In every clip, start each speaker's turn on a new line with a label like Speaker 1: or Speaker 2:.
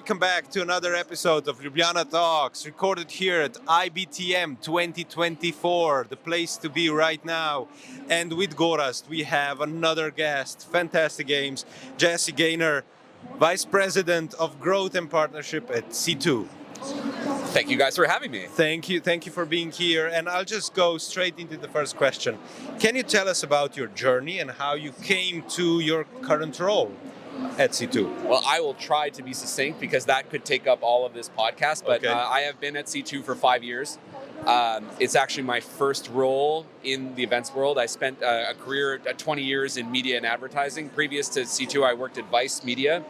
Speaker 1: Welcome back to another episode of Ljubljana Talks, recorded here at IBTM 2024, the place to be right now. And with Gorazd, we have another guest, fantastic games, Jesse Gaynor, Vice President of Growth and Partnership at C2.
Speaker 2: Thank you guys for having me.
Speaker 1: Thank you for being here. And I'll just go straight into the first question. Can you tell us about your journey and how you came to your current role at C2?
Speaker 2: Well, I will try to be succinct because that could take up all of this podcast, but
Speaker 1: Okay.
Speaker 2: I have been at C2 for 5 years. It's actually my first role in the events world. I spent a career, 20 years in media and advertising. Previous to C2, I worked at Vice Media,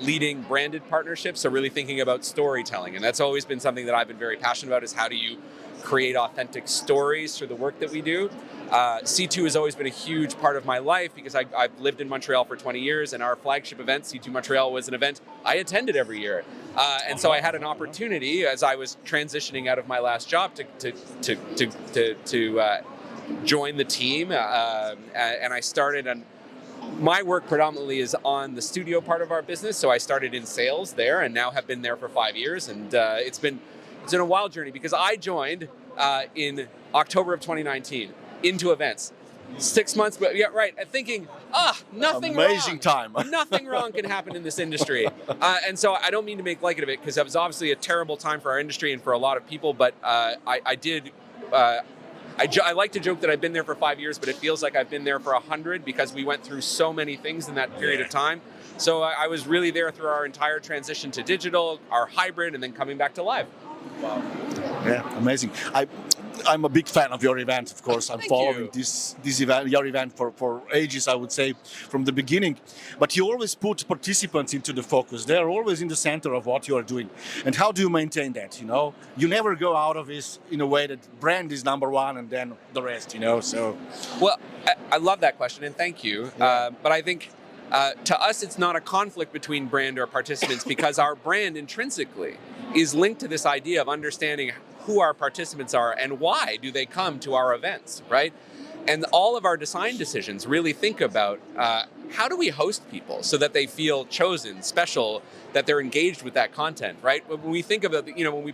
Speaker 2: leading branded partnerships, so really thinking about storytelling. And that's always been something that I've been very passionate about, is how do you create authentic stories through the work that we do. C2 has always been a huge part of my life because I've lived in Montreal for 20 years, and our flagship event, C2 Montreal, was an event I attended every year. And so I had an opportunity as I was transitioning out of my last job to join the team, and I started on. My work predominantly is on the studio part of our business, so I started in sales there and now have been there for 5 years, and it's been a wild journey because I joined in October of 2019 into events. 6 months, but yeah, right. Thinking, nothing
Speaker 3: Amazing
Speaker 2: wrong.
Speaker 3: time.
Speaker 2: Nothing wrong can happen in this industry. And so I don't mean to make light of it because it was obviously a terrible time for our industry and for a lot of people, but I like to joke that I've been there for 5 years, but it feels like I've been there for 100 because we went through so many things in that period of time. So I was really there through our entire transition to digital, our hybrid, and then coming back to live.
Speaker 3: Wow. Yeah, amazing. I'm a big fan of your event, of course. I'm
Speaker 2: Thank
Speaker 3: following
Speaker 2: you.
Speaker 3: this event, your event for ages, I would say, from the beginning. But you always put participants into the focus. They are always in the center of what you are doing. And how do you maintain that, you know? You never go out of this in a way that brand is number one and then the rest, you know? So.
Speaker 2: Well, I love that question, and thank you.
Speaker 3: Yeah.
Speaker 2: But I think to us, it's not a conflict between brand or participants because our brand intrinsically is linked to this idea of understanding who our participants are and why do they come to our events, right? And all of our design decisions really think about how do we host people so that they feel chosen, special, that they're engaged with that content, right? When we think about,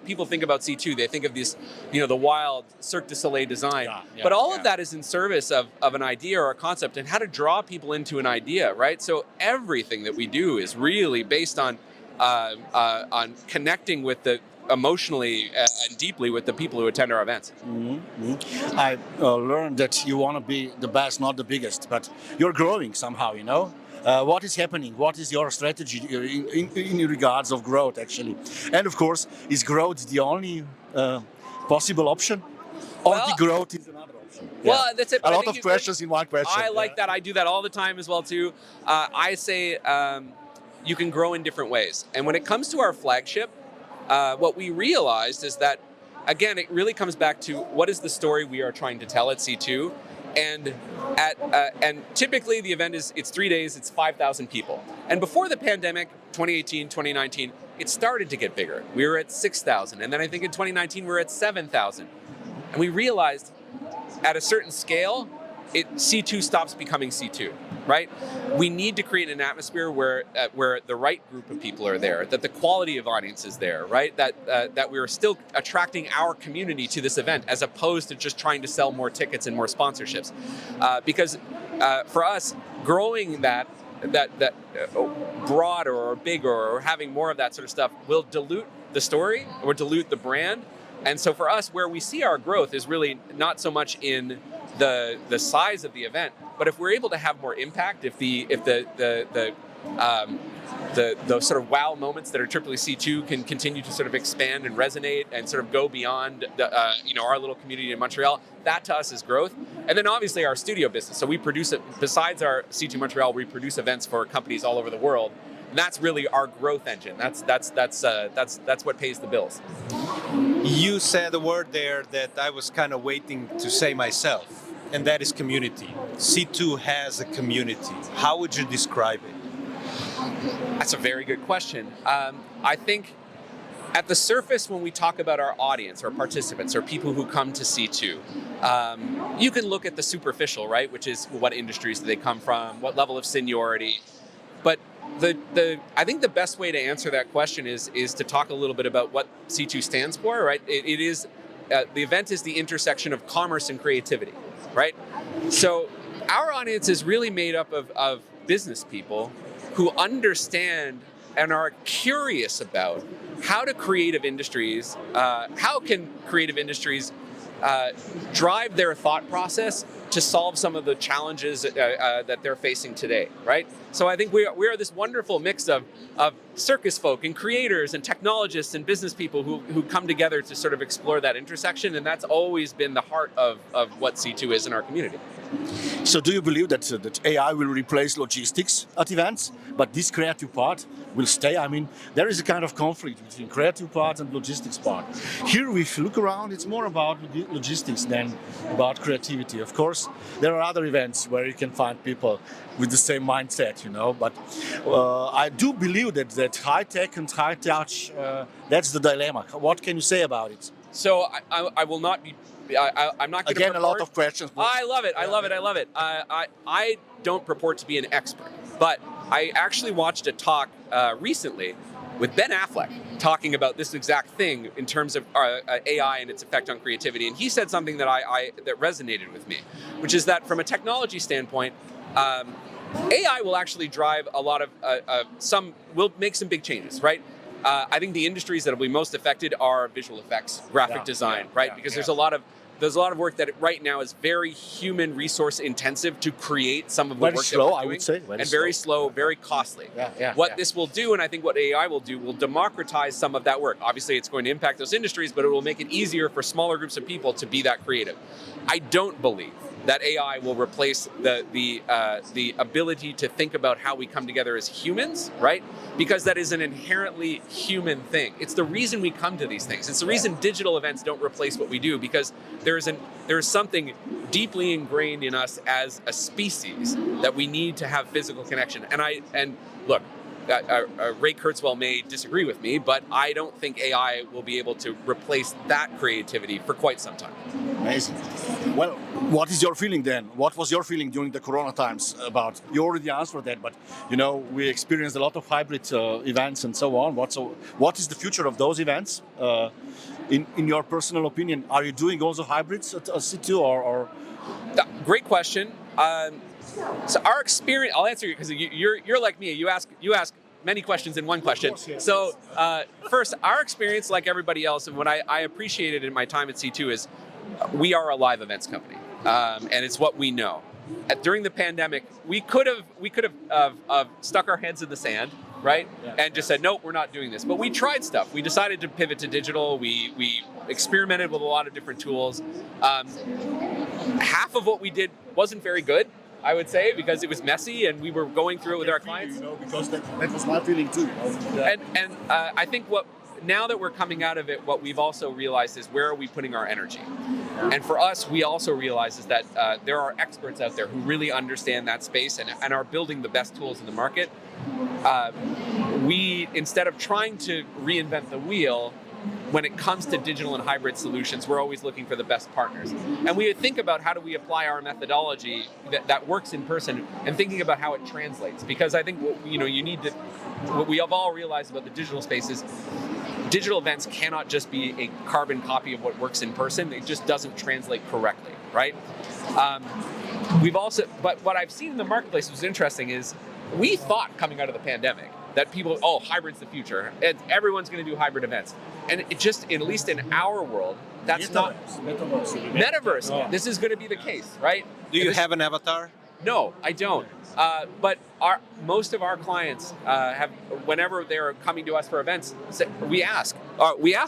Speaker 2: people think about C2, they think of this, the wild Cirque du Soleil design. But all of that is in service of an idea or a concept and how to draw people into an idea, right? So everything that we do is really based on connecting with the emotionally and deeply with the people who attend our events.
Speaker 3: Mm-hmm. I learned that you want to be the best, not the biggest, but you're growing somehow, you know? What is happening? What is your strategy in regards of growth, actually? And of course, is growth the only possible option? Or
Speaker 2: Well,
Speaker 3: the growth is another option?
Speaker 2: Well, that's it.
Speaker 3: A lot of questions in one question.
Speaker 2: I like that. I do that all the time as well, too. I say you can grow in different ways. And when it comes to our flagship, what we realized is that, again, it really comes back to what is the story we are trying to tell at C2. And typically the event it's 3 days, it's 5,000 people. And before the pandemic, 2018, 2019, it started to get bigger. We were at 6,000. And then I think in 2019, we were at 7,000. And we realized at a certain scale, C2 stops becoming C2, right? We need to create an atmosphere where the right group of people are there, that the quality of audience is there, right? That we're still attracting our community to this event as opposed to just trying to sell more tickets and more sponsorships. Because for us, growing that broader or bigger or having more of that sort of stuff will dilute the story or dilute the brand. And so for us, where we see our growth is really not so much in the size of the event, but if we're able to have more impact, if the sort of wow moments that are triply C2 can continue to sort of expand and resonate and sort of go beyond our little community in Montreal, that to us is growth. And then obviously our studio business. So we produce it besides our C2 Montreal, we produce events for companies all over the world. And that's really our growth engine. That's what pays the bills.
Speaker 1: You said a word there that I was kind of waiting to say myself, and that is community. C2 has a community. How would you describe it?
Speaker 2: That's a very good question. I think at the surface, when we talk about our audience or participants or people who come to C2, you can look at the superficial, right? Which is what industries do they come from, what level of seniority. But I think the best way to answer that question is to talk a little bit about what C2 stands for, right? It is the event is the intersection of commerce and creativity, right? So our audience is really made up of business people who understand and are curious about how can creative industries drive their thought process to solve some of the challenges that they're facing today, right? So I think we are this wonderful mix of circus folk and creators and technologists and business people who come together to sort of explore that intersection, and that's always been the heart of what C2 is in our community.
Speaker 3: So do you believe that AI will replace logistics at events, but this creative part will stay? I mean, there is a kind of conflict between creative part and logistics part. Here, if you look around, it's more about logistics than about creativity. Of course, there are other events where you can find people with the same mindset, but I do believe that high tech and high touch, that's the dilemma. What can you say about it?
Speaker 2: So I will not be. I'm not going to.
Speaker 3: Again, a lot of questions.
Speaker 2: I love it. I love it. I don't purport to be an expert, but I actually watched a talk recently with Ben Affleck talking about this exact thing in terms of AI and its effect on creativity, and he said something that that resonated with me, which is that from a technology standpoint, AI will actually drive a lot of will make some big changes, right? I think the industries that will be most affected are visual effects, graphic design, right? Because there's a lot of work that right now is very human resource intensive to create some of the work that we're doing. I would say. Very slow, very costly. What this will do, and I think what AI will do, will democratize some of that work. Obviously, it's going to impact those industries, but it will make it easier for smaller groups of people to be that creative. I don't believe that AI will replace the ability to think about how we come together as humans, right? Because that is an inherently human thing. It's the reason we come to these things. It's the reason digital events don't replace what we do, because there is something deeply ingrained in us as a species that we need to have physical connection. And look, Ray Kurzweil may disagree with me, but I don't think AI will be able to replace that creativity for quite some time.
Speaker 3: Amazing. Well, what is your feeling then? What was your feeling during the Corona times about? You already answered that, but we experienced a lot of hybrid events and so on. What is the future of those events? In your personal opinion, are you doing also hybrids at C2 or?
Speaker 2: Great question. So our experience, I'll answer you because you're like me. You ask many questions in one question.
Speaker 3: Yes.
Speaker 2: So first, our experience, like everybody else, and what I appreciated in my time at C2 is we are a live events company, and it's what we know. During the pandemic, we could have stuck our heads in the sand, right, and just said, nope, we're not doing this. But we tried stuff. We decided to pivot to digital. We experimented with a lot of different tools. Half of what we did wasn't very good, I would say, because it was messy and we were going through it with our clients.
Speaker 3: Because that was my feeling too.
Speaker 2: And I think now that we're coming out of it, what we've also realized is where are we putting our energy? And for us, we also realize is that there are experts out there who really understand that space and are building the best tools in the market. We, instead of trying to reinvent the wheel, when it comes to digital and hybrid solutions, we're always looking for the best partners. And we think about how do we apply our methodology that works in person and thinking about how it translates. Because I think what we have all realized about the digital space is digital events cannot just be a carbon copy of what works in person. It just doesn't translate correctly, right? But what I've seen in the marketplace was interesting is we thought coming out of the pandemic that people, hybrid's the future. Everyone's going to do hybrid events. And it just, at least in our world, that's not... Metaverse. Yeah. This is going to be the case, right?
Speaker 1: Do you have an avatar?
Speaker 2: No, I don't. But most of our clients have, whenever they're coming to us for events, we ask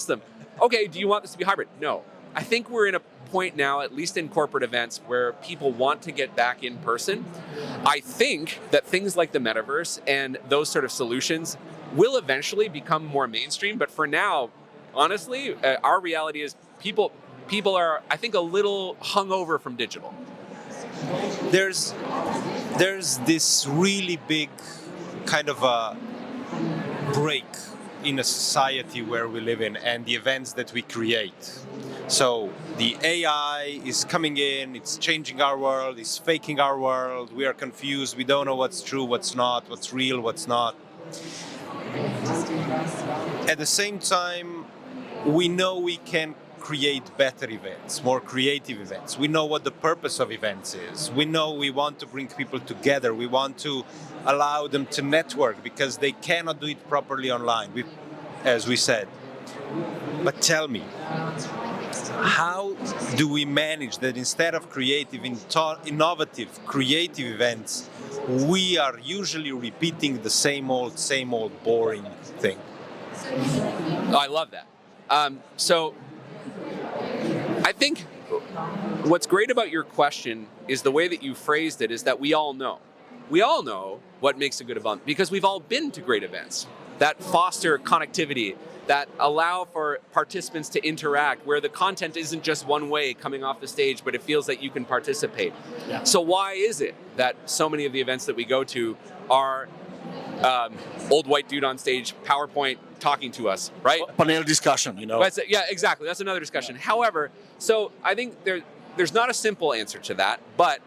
Speaker 2: them, okay, do you want this to be hybrid? No. I think we're in a point now, at least in corporate events, where people want to get back in person. I think that things like the metaverse and those sort of solutions will eventually become more mainstream. But for now, honestly, our reality is people are, I think, a little hungover from digital.
Speaker 1: There's this really big kind of a break in a society where we live in and the events that we create. So the AI is coming in, it's changing our world, it's faking our world. We are confused. We don't know what's true, what's not, what's real, what's not. At the same time, we know we can create better events, more creative events. We know what the purpose of events is. We know we want to bring people together. We want to allow them to network because they cannot do it properly online, as we said. But tell me, how do we manage that instead of creative, innovative, creative events, we are usually repeating the same old, boring thing?
Speaker 2: Oh, I love that. So I think what's great about your question is the way that you phrased it is that we all know. We all know what makes a good event because we've all been to great events that foster connectivity, that allow for participants to interact, where the content isn't just one way coming off the stage, but it feels that you can participate. Yeah. So why is it that so many of the events that we go to are old white dude on stage, PowerPoint talking to us, right?
Speaker 3: Panel discussion,
Speaker 2: Yeah, exactly. That's another discussion. However, so I think there's not a simple answer to that, but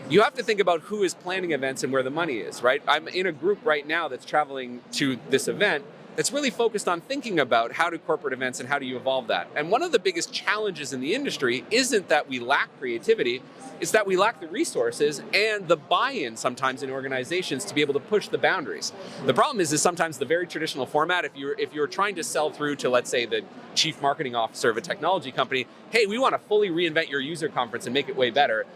Speaker 2: you have to think about who is planning events and where the money is, right? I'm in a group right now that's traveling to this event that's really focused on thinking about how do corporate events and how do you evolve that. And one of the biggest challenges in the industry isn't that we lack creativity, it's that we lack the resources and the buy-in sometimes in organizations to be able to push the boundaries. The problem is sometimes the very traditional format, if you're trying to sell through to, let's say, the chief marketing officer of a technology company, hey, we want to fully reinvent your user conference and make it way better,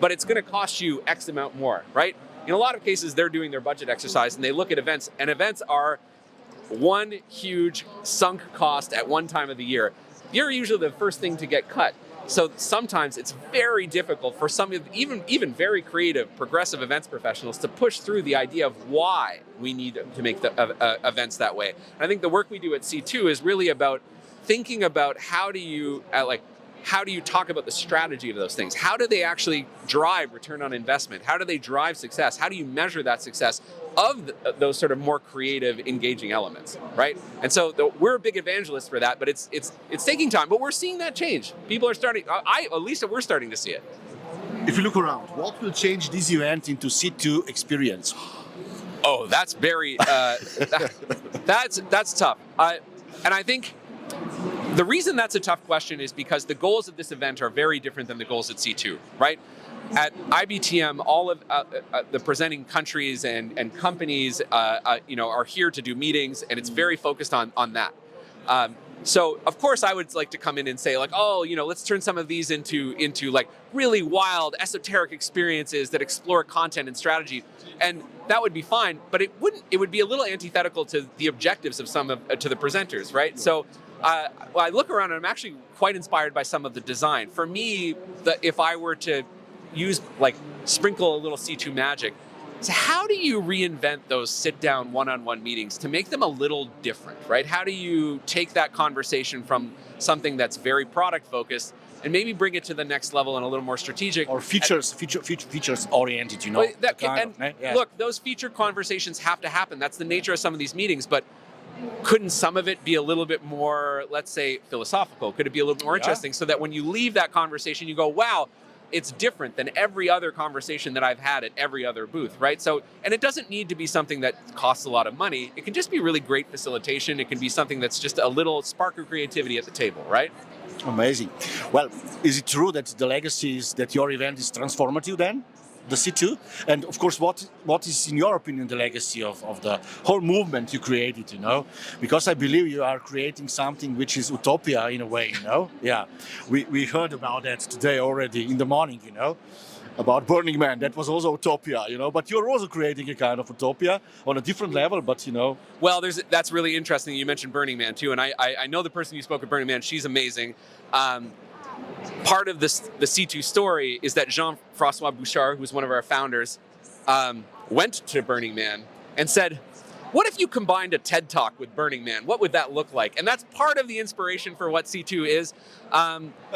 Speaker 2: but it's going to cost you X amount more, right? In a lot of cases, they're doing their budget exercise and they look at events, and events are one huge sunk cost at one time of the year. You're usually the first thing to get cut. So sometimes it's very difficult for some of even very creative, progressive events professionals to push through the idea of why we need to make the events that way. And I think the work we do at C2 is really about thinking about how do you talk about the strategy of those things? How do they actually drive return on investment? How do they drive success? How do you measure that success of those sort of more creative, engaging elements, right? And so we're a big evangelist for that, but it's taking time. But we're seeing that change. People are starting. At least we're starting to see it.
Speaker 3: If you look around, what will change this event into C2 experience?
Speaker 2: Oh, that's very that's tough. And I think the reason that's a tough question is because the goals of this event are very different than the goals at C2, right? At IBTM, all of the presenting countries and companies, are here to do meetings, and it's very focused on that. So, of course, I would like to come in and say, like, oh, let's turn some of these into like really wild, esoteric experiences that explore content and strategy, and that would be fine. But it would be a little antithetical to the objectives of to the presenters, right? So. I look around and I'm actually quite inspired by some of the design. For me, if I were to sprinkle a little C2 magic, so how do you reinvent those sit-down one-on-one meetings to make them a little different, right? How do you take that conversation from something that's very product-focused and maybe bring it to the next level and a little more strategic?
Speaker 3: Or features oriented,
Speaker 2: Look, those feature conversations have to happen. That's the nature of some of these meetings, but couldn't some of it be a little bit more, let's say, philosophical? Could it be a little bit more interesting so that when you leave that conversation, you go, wow, it's different than every other conversation that I've had at every other booth, right? So, and it doesn't need to be something that costs a lot of money. It can just be really great facilitation. It can be something that's just a little spark of creativity at the table, right?
Speaker 3: Amazing. Well, is it true that the legacy is that your event is transformative then? The C2, and of course, what is in your opinion the legacy of the whole movement you created? Because I believe you are creating something which is utopia in a way. Yeah, we heard about that today already in the morning. About Burning Man, that was also utopia. But you're also creating a kind of utopia on a different level. But
Speaker 2: well, that's really interesting. You mentioned Burning Man too, and I know the person you spoke at Burning Man. She's amazing. Part of the C2 story is that Jean-Francois Bouchard, who's one of our founders, went to Burning Man and said, what if you combined a TED Talk with Burning Man? What would that look like? And that's part of the inspiration for what C2 is.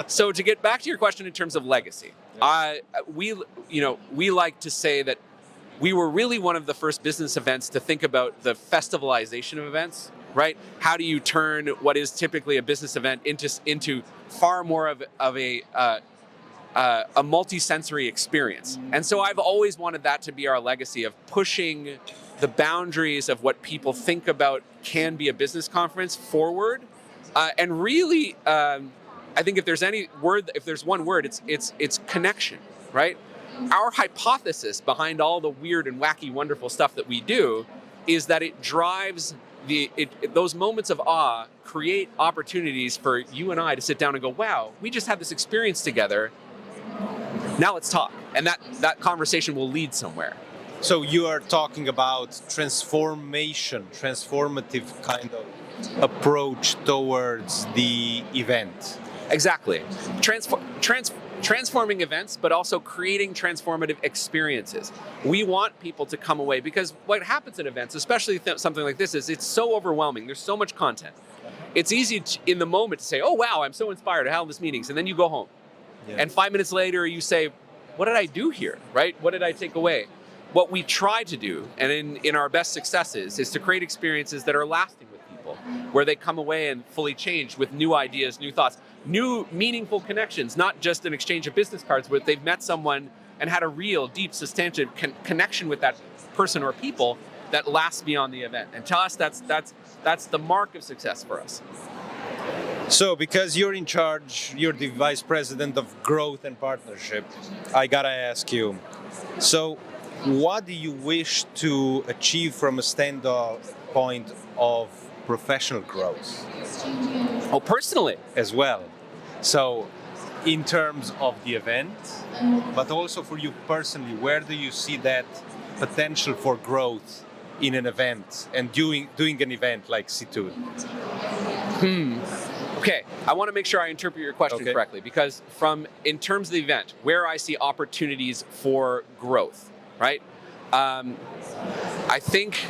Speaker 2: So to get back to your question in terms of legacy, we like to say that we were really one of the first business events to think about the festivalization of events right? How do you turn what is typically a business event into far more of a multi-sensory experience? And so I've always wanted that to be our legacy of pushing the boundaries of what people think about can be a business conference forward. And really, I think if there's one word, it's connection, right? Our hypothesis behind all the weird and wacky, wonderful stuff that we do is that it drives those moments of awe create opportunities for you and I to sit down and go, wow, we just had this experience together. Now let's talk. And that conversation will lead somewhere.
Speaker 1: So you are talking about transformative kind of approach towards the event.
Speaker 2: Exactly. Transforming events, but also creating transformative experiences. We want people to come away, because what happens at events, especially something like this, is it's so overwhelming. There's so much content. It's easy in the moment to say, oh, wow, I'm so inspired to have this meetings. And then you go home. Yeah. And 5 minutes later, you say, what did I do here, right? What did I take away? What we try to do, and in our best successes, is to create experiences that are lasting with people, where they come away and fully changed with new ideas, new thoughts, new meaningful connections, not just an exchange of business cards, but they've met someone and had a real, deep, substantive connection with that person or people that lasts beyond the event. And to us, that's the mark of success for us.
Speaker 1: So, because you're in charge, you're the vice president of growth and partnership, I gotta ask you, so what do you wish to achieve from a standpoint of professional growth?
Speaker 2: Oh, personally?
Speaker 1: As well. So, in terms of the event, but also for you personally, where do you see that potential for growth in an event and doing an event like C2?
Speaker 2: Okay, I want to make sure I interpret your question correctly, because in terms of the event, where I see opportunities for growth, right? I think,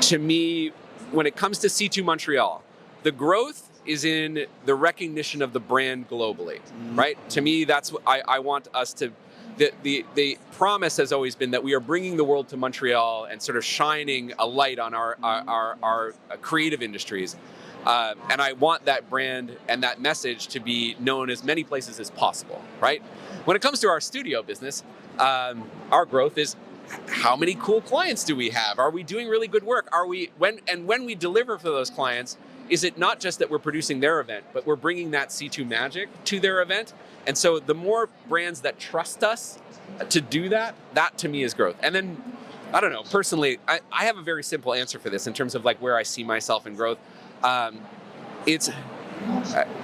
Speaker 2: to me, when it comes to C2 Montreal, the growth is in the recognition of the brand globally, right? To me, that's what I want us to. The promise has always been that we are bringing the world to Montreal and sort of shining a light on our creative industries. And I want that brand and that message to be known as many places as possible, right? When it comes to our studio business, our growth is, how many cool clients do we have? Are we doing really good work? When we deliver for those clients, is it not just that we're producing their event, but we're bringing that C2 magic to their event? And so the more brands that trust us to do that to me is growth. And then, I don't know, personally, I have a very simple answer for this in terms of like where I see myself in growth. It's,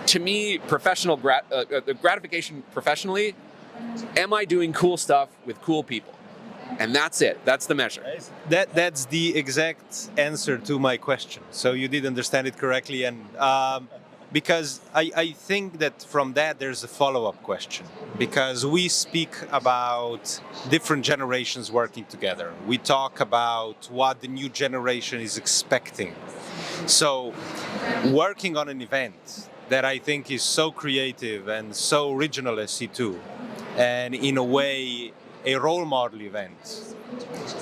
Speaker 2: to me, professional gratification professionally. Am I doing cool stuff with cool people? And that's it. That's the measure.
Speaker 1: That's the exact answer to my question. So you did understand it correctly, and because I think that from that there's a follow-up question, because we speak about different generations working together. We talk about what the new generation is expecting. So working on an event that I think is so creative and so original as C2, and in a way a role model event,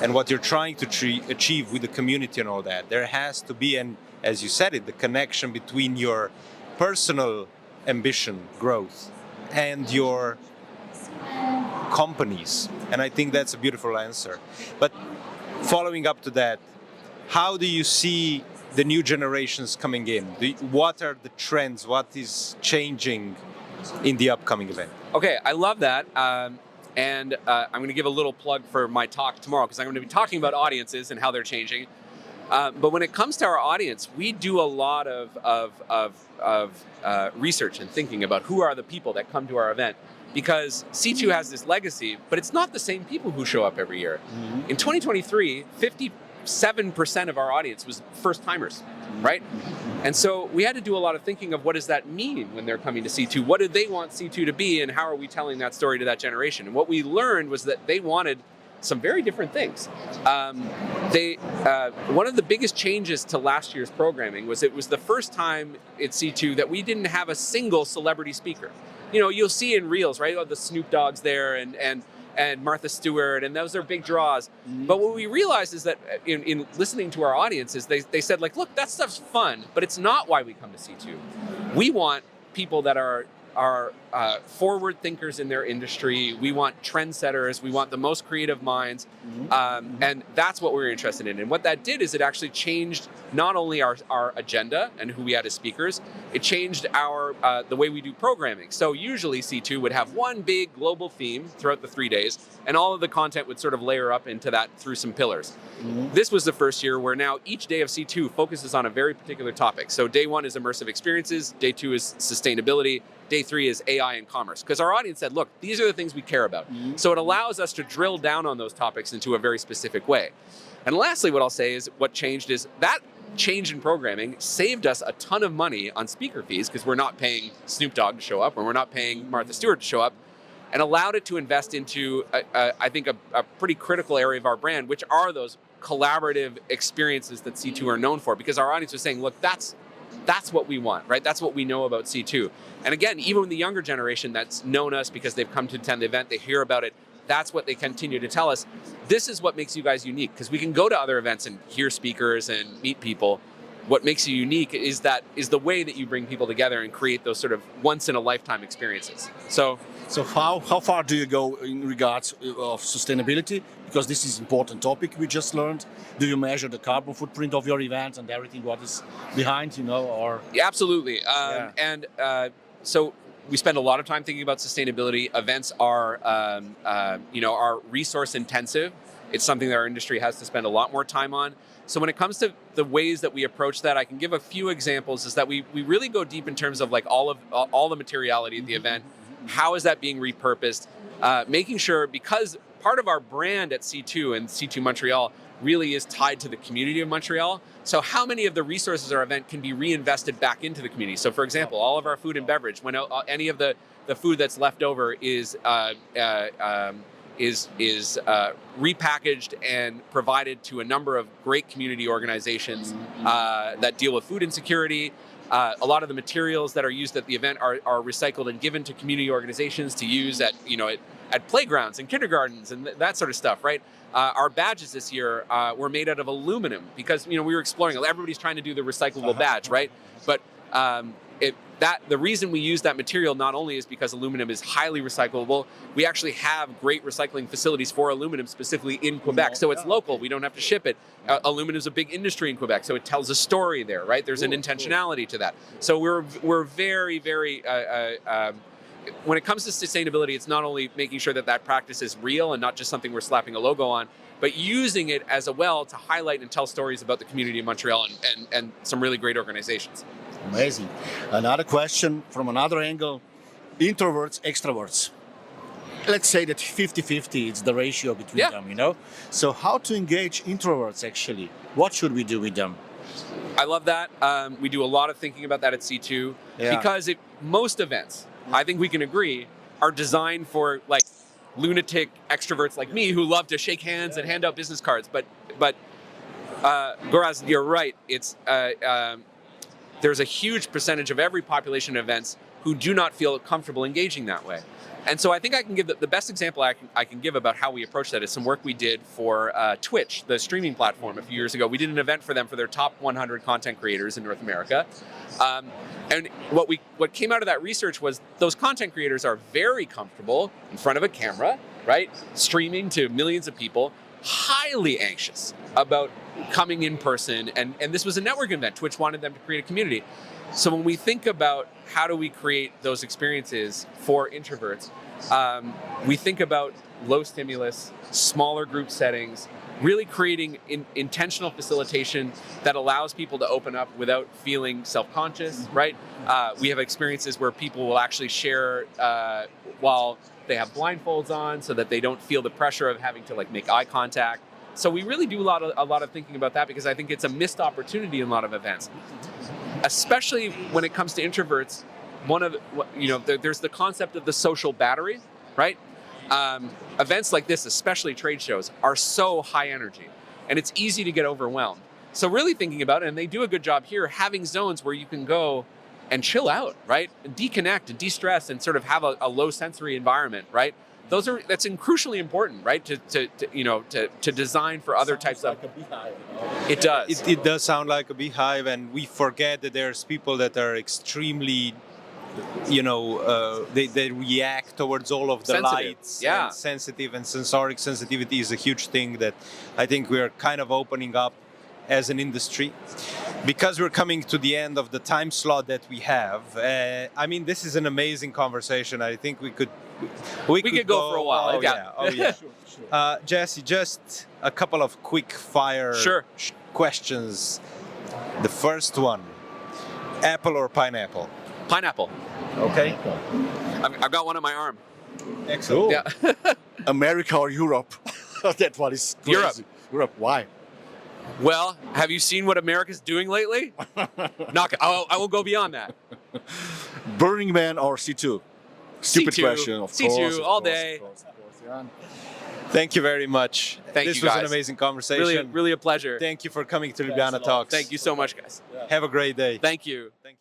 Speaker 1: and what you're trying to achieve with the community and all that, there has to be, and as you said it, the connection between your personal ambition, growth, and your companies. And I think that's a beautiful answer. But following up to that, how do you see the new generations coming in? What are the trends? What is changing in the upcoming event?
Speaker 2: Okay, I love that. And I'm going to give a little plug for my talk tomorrow, because I'm going to be talking about audiences and how they're changing. But when it comes to our audience, we do a lot of research and thinking about who are the people that come to our event, because C2 has this legacy, but it's not the same people who show up every year. Mm-hmm. In 2023, 57% of our audience was first-timers, right? And so we had to do a lot of thinking of what does that mean when they're coming to C2? What do they want C2 to be, and how are we telling that story to that generation? And what we learned was that they wanted some very different things. One of the biggest changes to last year's programming was it was the first time at C2 that we didn't have a single celebrity speaker. You know, you'll see in Reels, right? The Snoop Dogg's there, and and Martha Stewart, and those are big draws. But what we realized is that in listening to our audiences, they said, like, look, that stuff's fun, but it's not why we come to C2. We want people that are forward thinkers in their industry. We want trendsetters. We want the most creative minds. And that's what we're interested in. And what that did is it actually changed not only our agenda and who we had as speakers, it changed the way we do programming. So usually C2 would have one big global theme throughout the 3 days, and all of the content would sort of layer up into that through some pillars. This was the first year where now each day of C2 focuses on a very particular topic. So day 1 is immersive experiences, day 2 is sustainability, day 3 is AI and commerce. Because our audience said, look, these are the things we care about. So it allows us to drill down on those topics into a very specific way. And lastly, what I'll say is what changed is that change in programming saved us a ton of money on speaker fees, because we're not paying Snoop Dogg to show up, or we're not paying Martha Stewart to show up, and allowed it to invest into, I think, a pretty critical area of our brand, which are those collaborative experiences that C2 are known for. Because our audience was saying, look, that's what we want, right? That's what we know about C2. And again, even the younger generation that's known us because they've come to attend the event, they hear about it, that's what they continue to tell us. This is what makes you guys unique, because we can go to other events and hear speakers and meet people. What makes you unique is the way that you bring people together and create those sort of once in a lifetime experiences. So
Speaker 3: how far do you go in regards of sustainability? Because this is an important topic we just learned. Do you measure the carbon footprint of your events and everything what is behind, or?
Speaker 2: Yeah, absolutely. And so we spend a lot of time thinking about sustainability. Events are resource intensive. It's something that our industry has to spend a lot more time on. So when it comes to the ways that we approach that, I can give a few examples. Is that we really go deep in terms of like all the materiality of the event. How is that being repurposed? Making sure, because part of our brand at C2 and C2 Montreal really is tied to the community of Montreal. So how many of the resources of our event can be reinvested back into the community? So for example, all of our food and beverage, when any of the food that's left over is repackaged and provided to a number of great community organizations that deal with food insecurity. A lot of the materials that are used at the event are recycled and given to community organizations to use at playgrounds and kindergartens and that sort of stuff, right? Our badges this year were made out of aluminum because we were exploring. Everybody's trying to do the recyclable badge, right? But the reason we use that material not only is because aluminum is highly recyclable, we actually have great recycling facilities for aluminum specifically in Quebec. So it's local, we don't have to ship it. Aluminum is a big industry in Quebec, so it tells a story there, right? There's an intentionality to that. So we're very, very, when it comes to sustainability, it's not only making sure that practice is real and not just something we're slapping a logo on, but using it as a well to highlight and tell stories about the community of Montreal and some really great organizations.
Speaker 3: Amazing. Another question from another angle, introverts, extroverts. Let's say that 50-50 is the ratio between them, So how to engage introverts actually? What should we do with them?
Speaker 2: I love that. We do a lot of thinking about that at C2 because most events, I think we can agree, are designed for like lunatic extroverts like me who love to shake hands and hand out business cards. But Gorazd, you're right. It's there's a huge percentage of every population events who do not feel comfortable engaging that way. And so I think I can give the best example I can give about how we approach that is some work we did for Twitch, the streaming platform, a few years ago. We did an event for them for their top 100 content creators in North America. And what came out of that research was those content creators are very comfortable in front of a camera, right? Streaming to millions of people, highly anxious about coming in person. And this was a networking event. Twitch wanted them to create a community. So when we think about how do we create those experiences for introverts, we think about low stimulus, smaller group settings, really creating intentional facilitation that allows people to open up without feeling self-conscious, right? We have experiences where people will actually share while they have blindfolds on so that they don't feel the pressure of having to make eye contact. So we really do a lot of thinking about that because I think it's a missed opportunity in a lot of events. Especially when it comes to introverts, there's the concept of the social battery, right? Events like this, especially trade shows, are so high energy and it's easy to get overwhelmed. So really thinking about it, and they do a good job here, having zones where you can go and chill out, right? And deconnect and de-stress and sort of have a low sensory environment, right? that's crucially important, right? To design for other types of. It does.
Speaker 1: It does sound like a beehive, and we forget that there's people that are extremely, they react towards all of the
Speaker 2: Sensitive.
Speaker 1: lights.
Speaker 2: Yeah.
Speaker 1: And sensitive, and sensoric sensitivity is a huge thing that I think we're kind of opening up as an industry. Because we're coming to the end of the time slot that we have, this is an amazing conversation. I think we could
Speaker 2: go for a while.
Speaker 1: Oh yeah. Sure. Jesse, just a couple of quick fire questions. The first one: apple or pineapple?
Speaker 2: Pineapple.
Speaker 1: Okay.
Speaker 2: I've got one on my arm.
Speaker 1: Excellent.
Speaker 2: Yeah.
Speaker 3: America or Europe? That one is crazy. Europe. Why?
Speaker 2: Well, have you seen what America's doing lately? I won't go beyond that.
Speaker 3: Burning Man or C2? Stupid
Speaker 2: C2,
Speaker 3: question, of
Speaker 2: C2
Speaker 3: course.
Speaker 2: all day.
Speaker 3: Of course, yeah.
Speaker 1: Thank you very much.
Speaker 2: Thank
Speaker 1: this
Speaker 2: you,
Speaker 1: was
Speaker 2: guys.
Speaker 1: an amazing conversation.
Speaker 2: Really, really a pleasure.
Speaker 1: Thank you for coming to Ljubljana Talks.
Speaker 2: Thank you so much, guys.
Speaker 1: Have a great day.
Speaker 2: Thank you.
Speaker 1: Thank you.